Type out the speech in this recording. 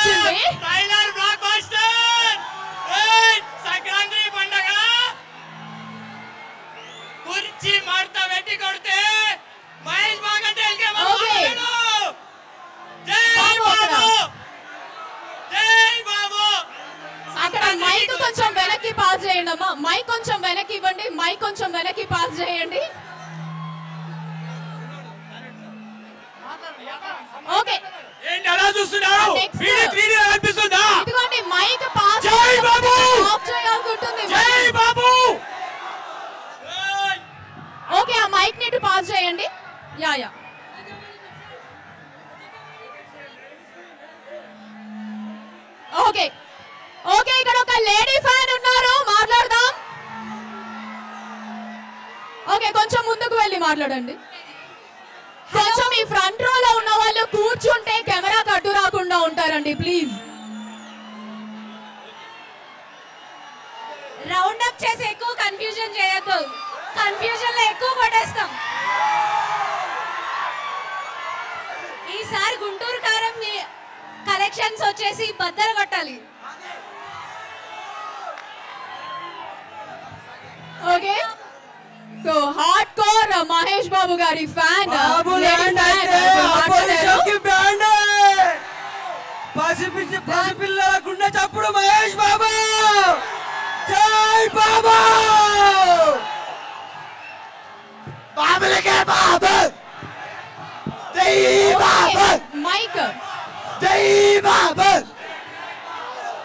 వచ్చింది. Trailer block buster Sankranti పండగ కుర్చీ మడత పెట్టి కొడితే మహేష్ బాబు అంటే జై బాబు జై బాబు. అక్కడ మైక్ కొంచెం వెనక్కి పాస్ చేయండి అమ్మా. మైక్ కొంచెం వెనక్కి ఇవ్వండి. మైక్ కొంచెం వెనక్కి పాస్ చేయండి. ఓకే ఏంటి అలా చూస్తున్నారు? కనిపిస్తుందా? ఇదిగోండి మైక్ పాస్. జై బాబు ఆఫ్ చేయాలనుకుంటుంది. జై బాబు. ఓకే ఆ మైక్ ని పాస్ చేయండి. యా యా ఓకే ఓకే ఇక్కడ ఒక లేడీ ఫ్యాన్ ఉన్నారు, మాట్లాడదాం. ఓకే కొంచెం ముందుకు వెళ్ళి మాట్లాడండి. కొంచెం ఈ ఫ్రంట్ రోలో ఉన్న వాళ్ళు కూర్చుంటే కెమెరాకి అడ్డు రాకుండా ఉంటారండి ప్లీజ్. రౌండ్ అప్ చేసి ఎక్కువ కన్ఫ్యూజన్ చేయొద్దు. కన్ఫ్యూజన్ లో ఎక్కువ పడేస్తాం. ఈసారి గుంటూరు కారం కలెక్షన్స్ వచ్చేసి బద్దలు కొట్టాలి. Okay so hard core Mahesh Babu గారి ఫ్యాన్ పసిపిల్లలకుండా చప్పుడు మహేష్ బాబు జై బాబు బాబులకే బాబు జై బాబు మైక్ జై బాబు